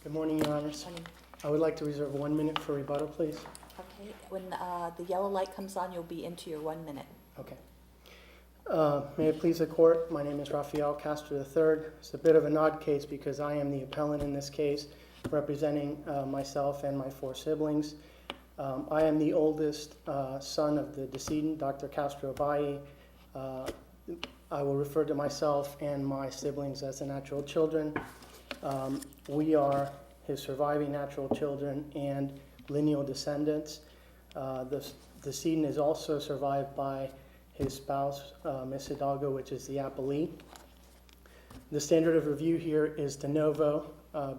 Good morning, Your Honors. Morning. I would like to reserve 1 minute for rebuttal, please. Okay, when the yellow light comes on, you'll be into your 1 minute. Okay. May it please the Court, my name is Rafael Castro III. It's a bit of an odd case because I am the appellant in this case, representing myself and my 4 siblings. I am the oldest son of the decedent, Dr. Castro. I will refer to myself and my siblings as the natural children. We are his surviving natural children and lineal descendants. The decedent is also survived by his spouse, Ms. Hidalgo, which is the appellee. The standard of review here is de novo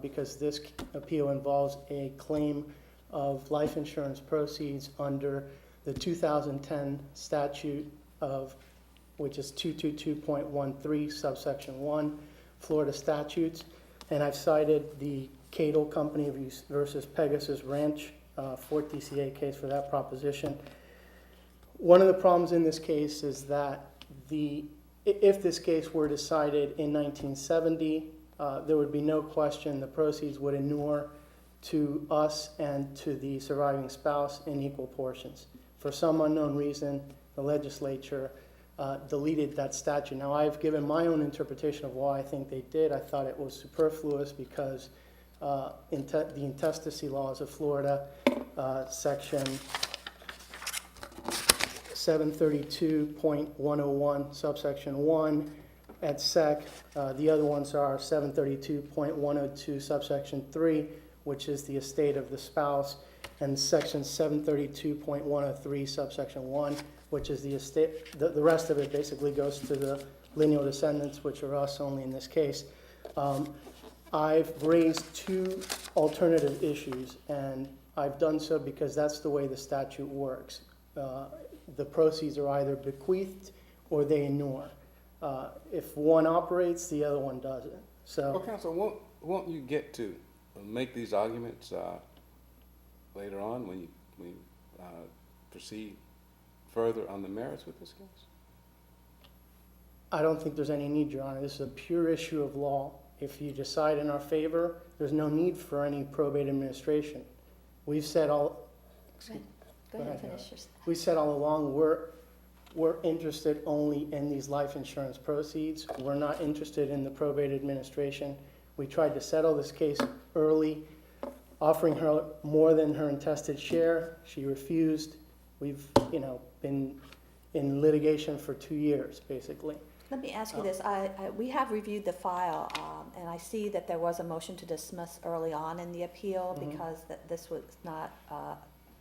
because this appeal involves a claim of life insurance proceeds under the 2010 statute of, which is 222.13 subsection 1, Florida statutes. And I've cited the Cadle Company versus Pegasus Ranch Fort DCA case for that proposition. One of the problems in this case is that if this case were decided in 1970, there would be no question the proceeds would inure to us and to the surviving spouse in equal portions. For some unknown reason, the legislature deleted that statute. Now, I've given my own interpretation of why I think they did. I thought it was superfluous because the intestacy laws of Florida, section 732.101, subsection 1 at sec. The other ones are 732.102, subsection 3, which is the estate of the spouse, and section 732.103, subsection 1, which is the estate. The rest of it basically goes to the lineal descendants, which are us only in this case. I've raised 2 alternative issues, and I've done so because that's the way the statute works. The proceeds are either bequeathed or they inure. If one operates, the other one doesn't. So, well, counsel, won't you get to make these arguments later on when you proceed further on the merits with this case? I don't think there's any need, Your Honor. This is a pure issue of law. If you decide in our favor, there's no need for any probate administration. We've said all. Go ahead, finish your. We said all along we're interested only in these life insurance proceeds. We're not interested in the probate administration. We tried to settle this case early, offering her more than her intested share. She refused. We've been in litigation for 2 years, basically. Let me ask you this. We have reviewed the file, and I see that there was a motion to dismiss early on in the appeal because this was not,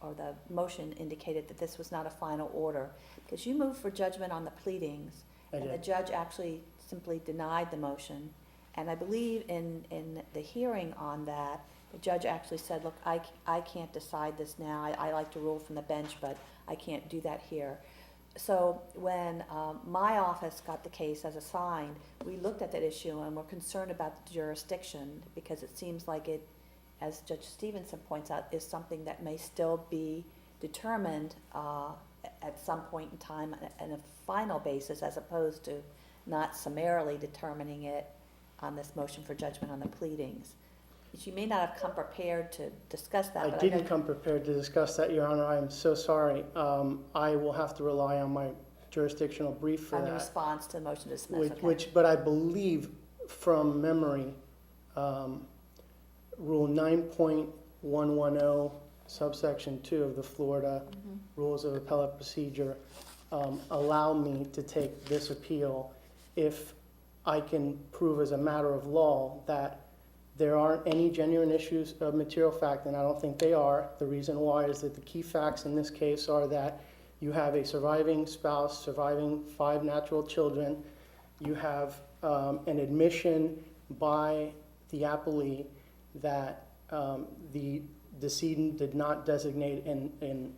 or the motion indicated that this was not a final order. Because you moved for judgment on the pleadings, and the judge actually simply denied the motion. And I believe in the hearing on that, the judge actually said, look, I can't decide this now. I like to rule from the bench, but I can't do that here. So when my office got the case as assigned, we looked at that issue and we're concerned about the jurisdiction because it seems like it, as Judge Stevenson points out, is something that may still be determined at some point in time on a final basis as opposed to not summarily determining it on this motion for judgment on the pleadings. You may not have come prepared to discuss that. I didn't come prepared to discuss that, Your Honor. I'm so sorry. I will have to rely on my jurisdictional brief for on that. the response to the motion to dismiss. But I believe from memory, Rule 9.110, subsection 2 of the Florida Rules of Appellate Procedure allow me to take this appeal if I can prove as a matter of law that there aren't any genuine issues of material fact, and I don't think they are. The reason why is that the key facts in this case are that you have a surviving spouse, surviving 5 natural children. You have an admission by the appellee that the decedent did not designate in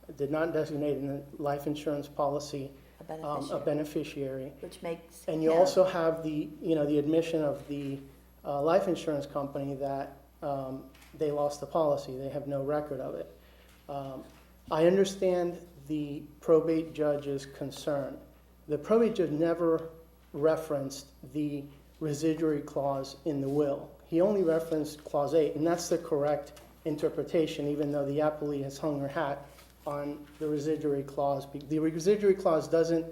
the life insurance policy a beneficiary. Which makes, and you also have the admission of the life insurance company that they lost the policy. They have no record of it. I understand the probate judge's concern. The probate judge never referenced the residuary clause in the will. He only referenced Clause 8, and that's the correct interpretation, even though the appellee has hung her hat on the residuary clause. The residuary clause doesn't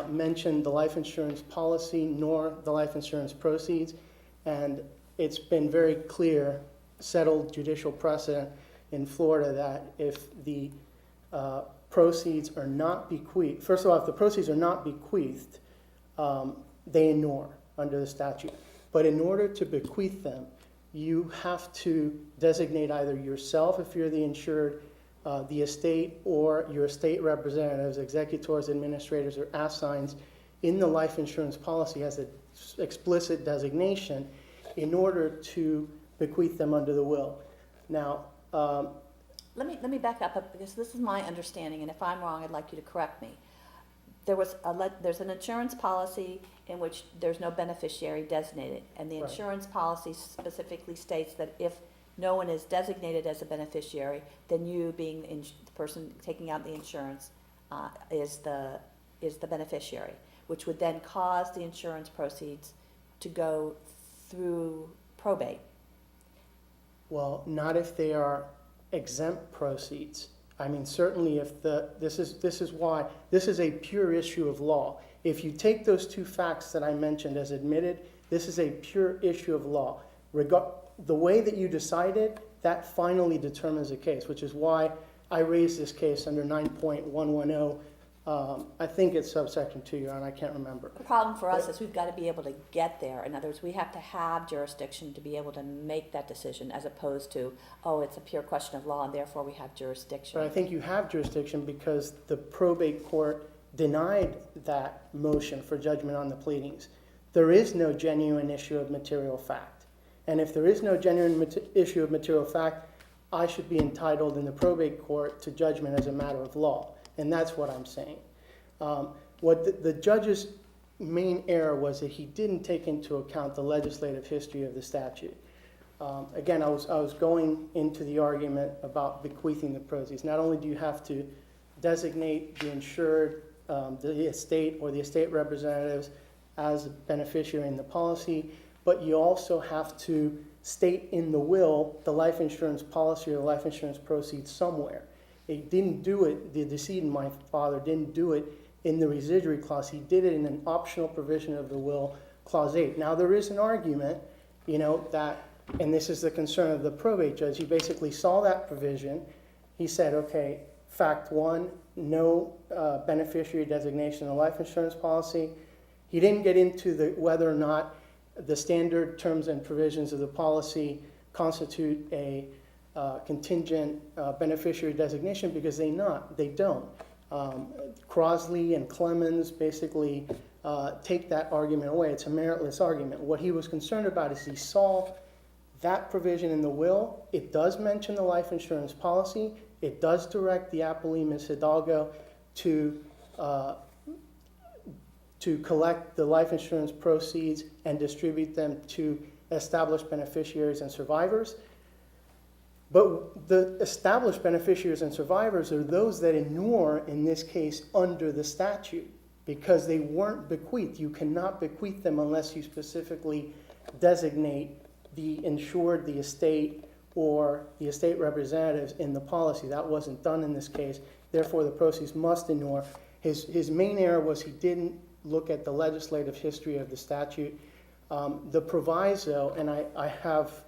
mention the life insurance policy nor the life insurance proceeds, and it's been very clear, settled judicial precedent in Florida, that if the proceeds are not bequeathed, first of all, if the proceeds are not bequeathed, they inure under the statute. But in order to bequeath them, you have to designate either yourself, if you're the insured, the estate, or your estate representatives, executors, administrators, or assigns in the life insurance policy as an explicit designation in order to bequeath them under the will. Now, Let me back up, because this is my understanding, and if I'm wrong, I'd like you to correct me. There's an insurance policy in which there's no beneficiary designated, and the Right. insurance policy specifically states that if no one is designated as a beneficiary, then you, being the person taking out the insurance, is the beneficiary, which would then cause the insurance proceeds to go through probate. well, not if they are exempt proceeds. I mean, certainly if this is why, this is a pure issue of law. If you take those two facts that I mentioned as admitted, this is a pure issue of law. The way that you decided, that finally determines the case, which is why I raised this case under 9.110. I think it's subsection 2, Your Honor, I can't remember. The problem for us is we've got to be able to get there. In other words, we have to have jurisdiction to be able to make that decision, as opposed to, oh, it's a pure question of law and therefore we have jurisdiction. But I think you have jurisdiction because the probate court denied that motion for judgment on the pleadings. There is no genuine issue of material fact. And if there is no genuine issue of material fact, I should be entitled in the probate court to judgment as a matter of law. And that's what I'm saying. What the judge's main error was that he didn't take into account the legislative history of the statute. Again, I was going into the argument about bequeathing the proceeds. Not only do you have to designate the insured, the estate or the estate representatives as a beneficiary in the policy, but you also have to state in the will the life insurance policy or the life insurance proceeds somewhere. He didn't do it, the decedent, my father, didn't do it in the residuary clause. He did it in an optional provision of the will, Clause 8. Now, there is an argument, that, and this is the concern of the probate judge, he basically saw that provision. He said, okay, fact 1, no beneficiary designation in the life insurance policy. He didn't get into whether or not the standard terms and provisions of the policy constitute a contingent beneficiary designation, because they don't. Crosley and Clemens basically take that argument away. It's a meritless argument. What he was concerned about is he saw that provision in the will. It does mention the life insurance policy. It does direct the appellee, Ms. Hidalgo, to collect the life insurance proceeds and distribute them to established beneficiaries and survivors. But the established beneficiaries and survivors are those that inure, in this case, under the statute, because they weren't bequeathed. You cannot bequeath them unless you specifically designate the insured, the estate, or the estate representatives in the policy. That wasn't done in this case. Therefore, the proceeds must inure. His main error was he didn't look at the legislative history of the statute. The proviso, and I have,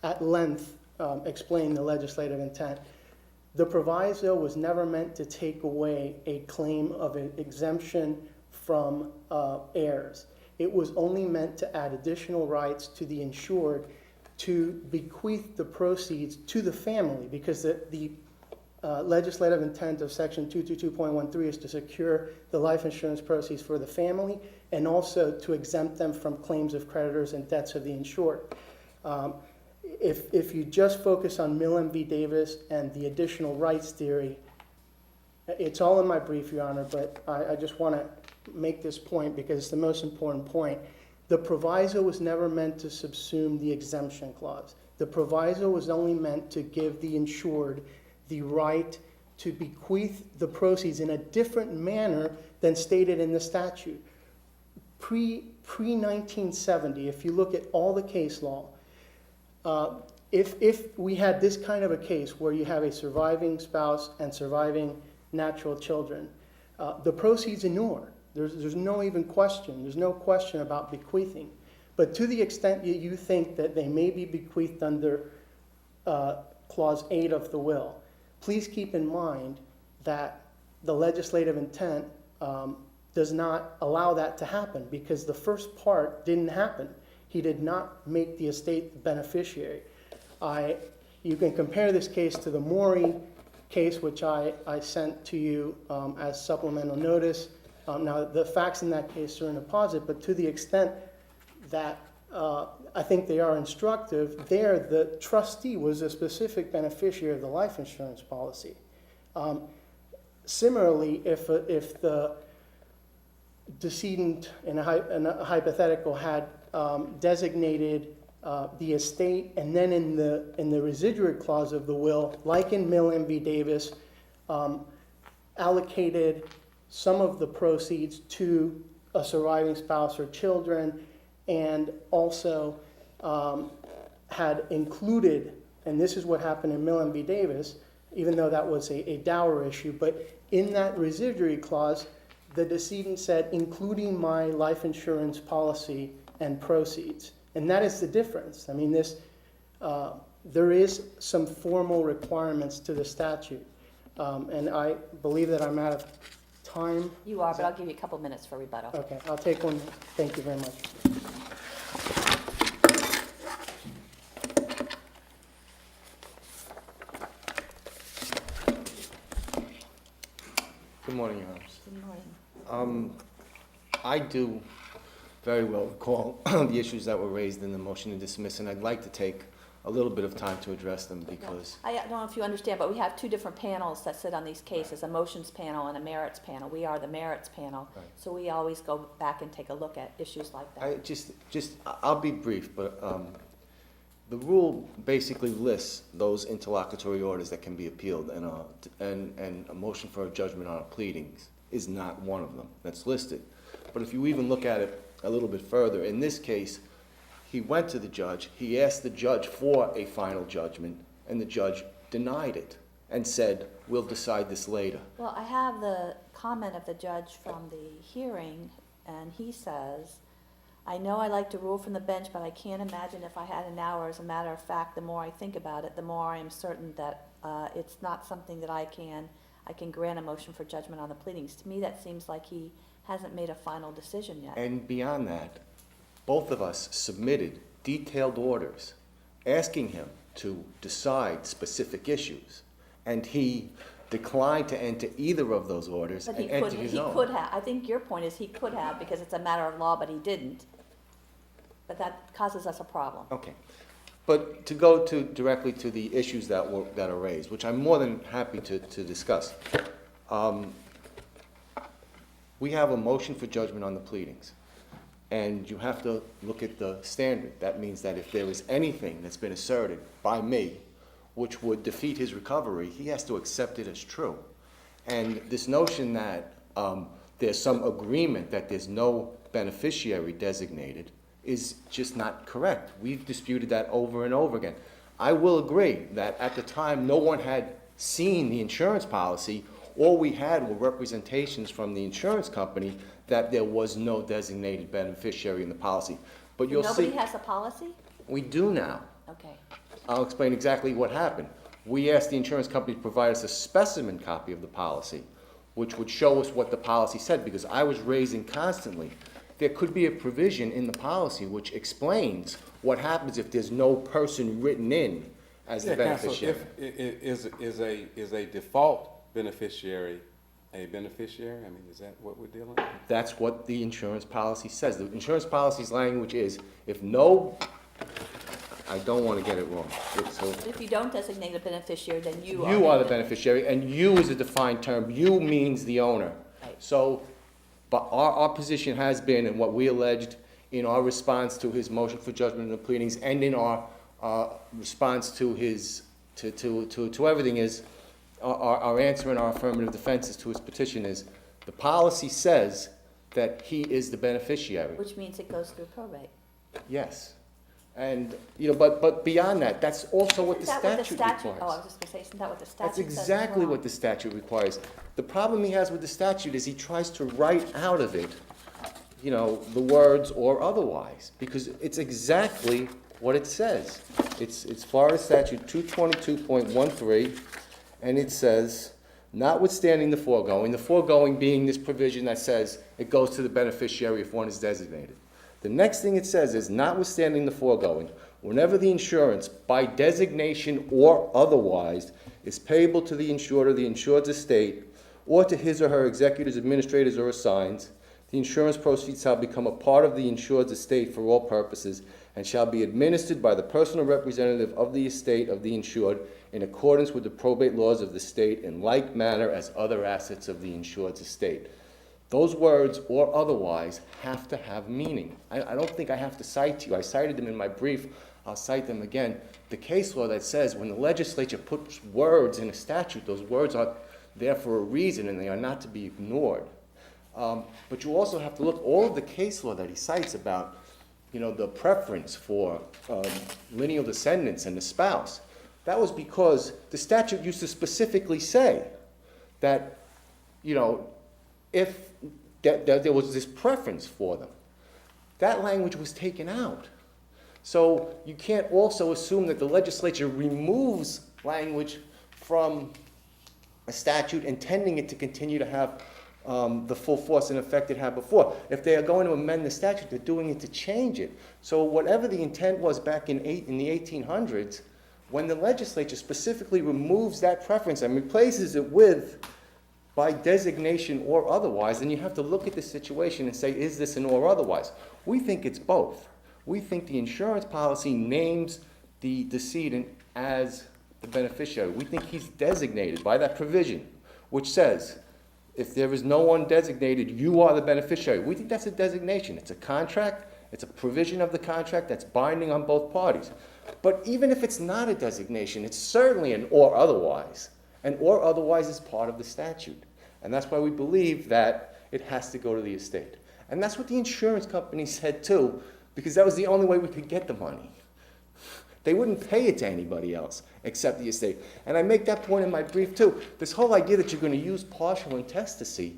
at length explained the legislative intent. The proviso was never meant to take away a claim of an exemption from heirs. It was only meant to add additional rights to the insured to bequeath the proceeds to the family, because the legislative intent of Section 222.13 is to secure the life insurance proceeds for the family and also to exempt them from claims of creditors and debts of the insured. If you just focus on Millen v. Davis and the additional rights theory, it's all in my brief, Your Honor, but I just want to make this point because it's the most important point. The proviso was never meant to subsume the exemption clause. The proviso was only meant to give the insured the right to bequeath the proceeds in a different manner than stated in the statute. pre-1970, if you look at all the case law, if we had this kind of a case where you have a surviving spouse and surviving natural children, the proceeds inure. There's no even question. There's no question about bequeathing. But to the extent that you think that they may be bequeathed under Clause 8 of the will, please keep in mind that the legislative intent does not allow that to happen, because the first part didn't happen. He did not make the estate the beneficiary. You can compare this case to the Maury case, which I sent to you as supplemental notice. Now, the facts in that case are in a posit, but to the extent that I think they are instructive, there the trustee was a specific beneficiary of the life insurance policy. Similarly, if the decedent in a hypothetical had designated the estate, and then in the residuary clause of the will, like in Millen v. Davis, allocated some of the proceeds to a surviving spouse or children, and also had included, and this is what happened in Millen v. Davis, even though that was a dower issue, but in that residuary clause, the decedent said, including my life insurance policy and proceeds. And that is the difference. I mean, there is some formal requirements to the statute. And I believe that I'm out of time. You are, but I'll give you a couple minutes for rebuttal. Okay, I'll take one. Thank you very much. Good morning, Your Honors. Good morning. I do very well recall the issues that were raised in the motion to dismiss, and I'd like to take a little bit of time to address them because... I don't know if you understand, but we have two different panels that sit on these cases, a motions panel and a merits panel. We are the merits panel, Right. so we always go back and take a look at issues like that. I'll be brief, but the rule basically lists those interlocutory orders that can be appealed, and a motion for a judgment on a pleadings is not one of them that's listed. But if you even look at it a little bit further, in this case, he went to the judge, he asked the judge for a final judgment, and the judge denied it and said, we'll decide this later. Well, I have the comment of the judge from the hearing, and he says, I know I like to rule from the bench, but I can't imagine if I had an hour. As a matter of fact, the more I think about it, the more I am certain that it's not something that I can grant a motion for judgment on the pleadings. To me, that seems like he hasn't made a final decision yet. And beyond that, both of us submitted detailed orders asking him to decide specific issues, and he declined to enter either of those orders But and entered his own. He could have. I think your point is he could have, because it's a matter of law, but he didn't. But that causes us a problem. Okay. But to go directly to the issues that are raised, which I'm more than happy to discuss. We have a motion for judgment on the pleadings, and you have to look at the standard. That means that if there is anything that's been asserted by me which would defeat his recovery, he has to accept it as true. And this notion that there's some agreement that there's no beneficiary designated is just not correct. We've disputed that over and over again. I will agree that at the time no one had seen the insurance policy. All we had were representations from the insurance company that there was no designated beneficiary in the policy. But you'll see... Nobody has a policy? We do now. Okay. I'll explain exactly what happened. We asked the insurance company to provide us a specimen copy of the policy, which would show us what the policy said, because I was raising constantly. There could be a provision in the policy which explains what happens if there's no person written in as the beneficiary. Counsel, is a default beneficiary a beneficiary? I mean, is that what we're dealing with? That's what the insurance policy says. The insurance policy's language is, if no... I don't want to get it wrong. So If you don't designate a beneficiary, then you are. you are the beneficiary, and you is a defined term. You means the owner. Right. So, but our position has been, and what we alleged in our response to his motion for judgment in the pleadings, and in our response to his, to everything is, our answer in our affirmative defenses to his petition is, the policy says that he is the beneficiary. Which means it goes through probate. Yes. And, but beyond that, that's also what the Isn't that what statute Oh, I requires. was just gonna say, isn't that what the statute That's says as exactly well? what the statute requires. The problem he has with the statute is he tries to write out of it, the words or otherwise, because it's exactly what it says. It's Florida Statute 222.13, and it says, notwithstanding the foregoing being this provision that says it goes to the beneficiary if one is designated. The next thing it says is, notwithstanding the foregoing, whenever the insurance, by designation or otherwise, is payable to the insured or the insured's estate, or to his or her executors, administrators, or assigns, the insurance proceeds shall become a part of the insured's estate for all purposes, and shall be administered by the personal representative of the estate of the insured in accordance with the probate laws of the state in like manner as other assets of the insured's estate. Those words, or otherwise, have to have meaning. I don't think I have to cite you. I cited them in my brief. I'll cite them again. The case law that says when the legislature puts words in a statute, those words are there for a reason and they are not to be ignored. But you also have to look, all of the case law that he cites about, the preference for lineal descendants and the spouse, that was because the statute used to specifically say that, if that there was this preference for them. That language was taken out. So you can't also assume that the legislature removes language from a statute intending it to continue to have the full force and effect it had before. If they are going to amend the statute, they're doing it to change it. So whatever the intent was back in the 1800s, when the legislature specifically removes that preference and replaces it with by designation or otherwise, then you have to look at the situation and say, is this an or otherwise? We think it's both. We think the insurance policy names the decedent as the beneficiary. We think he's designated by that provision, which says, if there is no one designated, you are the beneficiary. We think that's a designation. It's a contract. It's a provision of the contract that's binding on both parties. But even if it's not a designation, it's certainly an or otherwise. And or otherwise is part of the statute. And that's why we believe that it has to go to the estate. And that's what the insurance company said too, because that was the only way we could get the money. They wouldn't pay it to anybody else except the estate. And I make that point in my brief too. This whole idea that you're going to use partial intestacy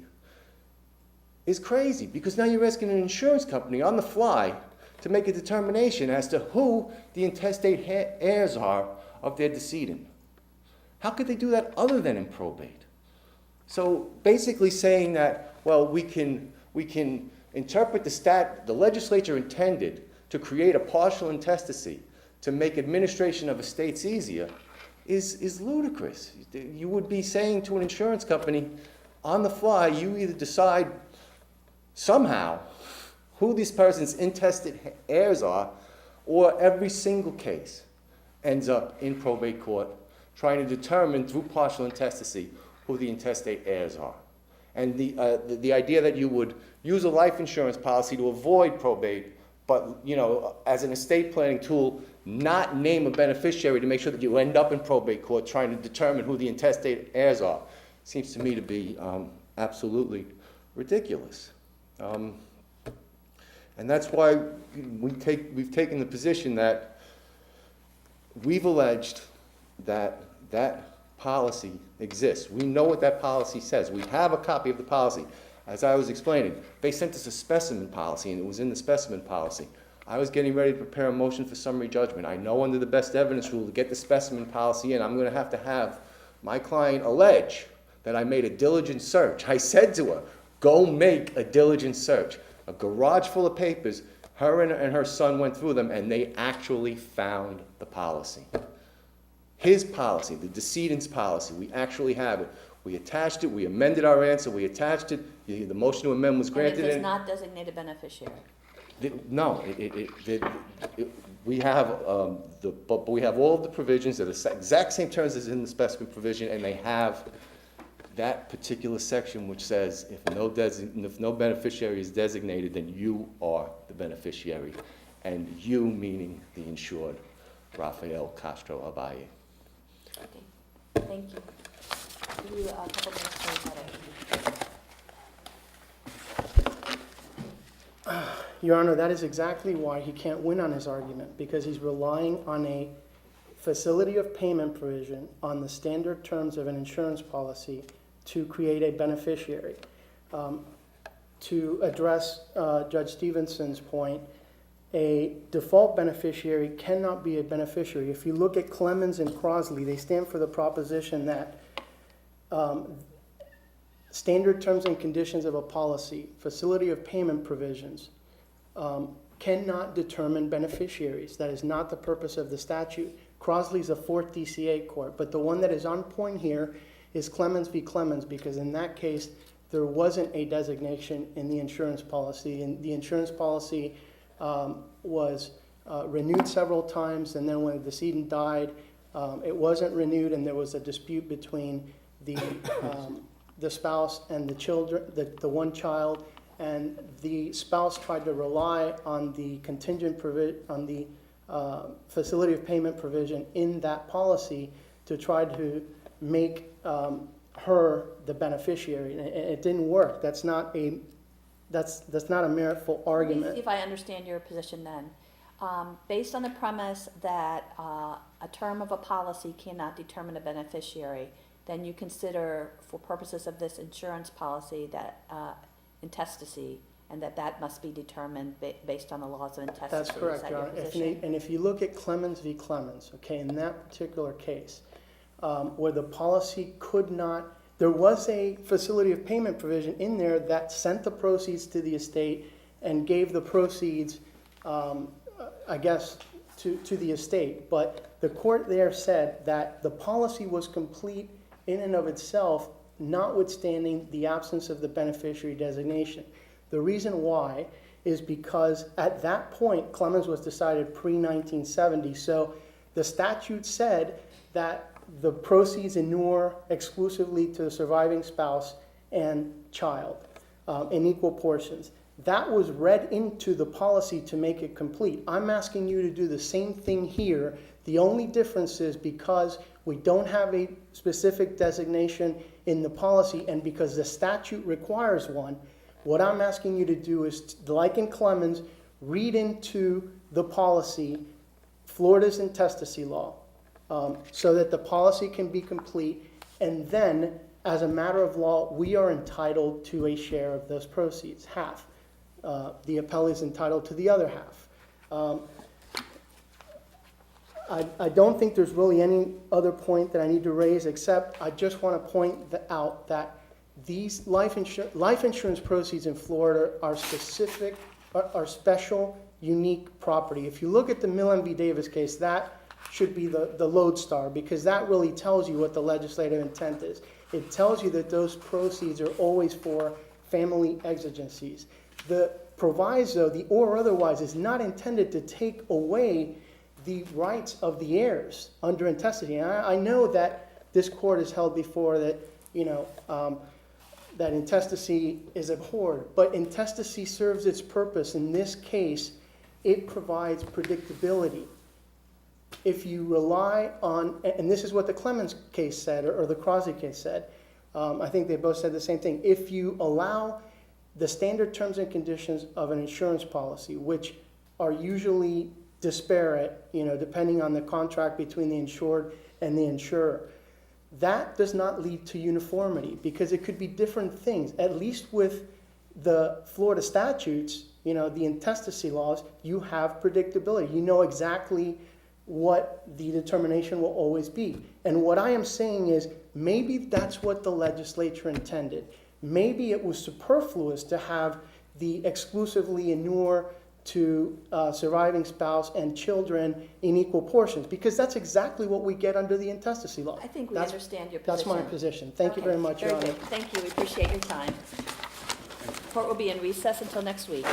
is crazy, because now you're asking an insurance company on the fly to make a determination as to who the intestate heirs are of their decedent. How could they do that other than in probate? So basically saying that, well, we can interpret the legislature intended to create a partial intestacy to make administration of estates easier is ludicrous. You would be saying to an insurance company, on the fly, you either decide somehow who this person's intestate heirs are, or every single case ends up in probate court trying to determine through partial intestacy who the intestate heirs are. And the idea that you would use a life insurance policy to avoid probate, but as an estate planning tool, not name a beneficiary to make sure that you end up in probate court trying to determine who the intestate heirs are, seems to me to be absolutely ridiculous. And that's why we've taken the position that we've alleged that policy exists. We know what that policy says. We have a copy of the policy. As I was explaining, they sent us a specimen policy, and it was in the specimen policy. I was getting ready to prepare a motion for summary judgment. I know under the best evidence rule to get the specimen policy in, I'm going to have my client allege that I made a diligent search. I said to her, go make a diligent search. A garage full of papers, her and her son went through them, and they actually found the policy. His policy, the decedent's policy, we actually have it. We attached it, we amended our answer, we attached it, the motion to amend was granted. And it does not designate a beneficiary. No, we have but we have all of the provisions that are the exact same terms as in the specimen provision, and they have that particular section which says if no beneficiary is designated, then you are the beneficiary, and you meaning the insured, Rafael Castro Abaye. Okay, thank you. Give you a couple minutes to look at it. Your Honor, that is exactly why he can't win on his argument, because he's relying on a facility of payment provision on the standard terms of an insurance policy to create a beneficiary. To address Judge Stevenson's point, a default beneficiary cannot be a beneficiary. If you look at Clemens and Crosley, they stand for the proposition that standard terms and conditions of a policy, facility of payment provisions, cannot determine beneficiaries. That is not the purpose of the statute. Crosley's a 4th DCA court, but the one that is on point here is Clemens v. Clemens, because in that case, there wasn't a designation in the insurance policy, and the insurance policy was renewed several times, and then when the decedent died, it wasn't renewed, and there was a dispute between the spouse and the children, the one child, and the spouse tried to rely on the contingent on the facility of payment provision in that policy to try to make her the beneficiary, and it didn't work. That's not a meritful argument. Let me see if I understand your position then. Based on the premise that a term of a policy cannot determine a beneficiary, then you consider, for purposes of this insurance policy, that intestacy, and that must be determined based on the laws of intestacy. That's correct, Is that Your your Honor. position? And if you look at Clemens v. Clemens, okay, in that particular case, where the policy could not, there was a facility of payment provision in there that sent the proceeds to the estate and gave the proceeds, I guess, to the estate. But the court there said that the policy was complete in and of itself, notwithstanding the absence of the beneficiary designation. The reason why is because at that point, Clemens was decided pre-1970, so the statute said that the proceeds inure exclusively to the surviving spouse and child in equal portions. That was read into the policy to make it complete. I'm asking you to do the same thing here. The only difference is because we don't have a specific designation in the policy and because the statute requires one, what I'm asking you to do is, like in Clemens, read into the policy Florida's intestacy law so that the policy can be complete, and then, as a matter of law, we are entitled to a share of those proceeds, half. The appellee is entitled to the other half. I don't think there's really any other point that I need to raise, except I just want to point out that these life insurance proceeds in Florida are special, unique property. If you look at the Millen v. Davis case, that should be the lodestar, because that really tells you what the legislative intent is. It tells you that those proceeds are always for family exigencies. The proviso, the or otherwise, is not intended to take away the rights of the heirs under intestacy. And I know that this court has held before that, that intestacy is abhorred, but intestacy serves its purpose. In this case, it provides predictability. If you rely on, and this is what the Clemens case said, or the Crosley case said, I think they both said the same thing. If you allow the standard terms and conditions of an insurance policy, which are usually disparate, depending on the contract between the insured and the insurer, that does not lead to uniformity, because it could be different things. At least with the Florida statutes, the intestacy laws, you have predictability. You know exactly what the determination will always be. And what I am saying is, maybe that's what the legislature intended. Maybe it was superfluous to have the exclusively inure to surviving spouse and children in equal portions, because that's exactly what we get under the intestacy law. I think we understand your position. That's my position. Thank you very much, Your Honor. Very good. Thank you. We appreciate your time. Court will be in recess until next week.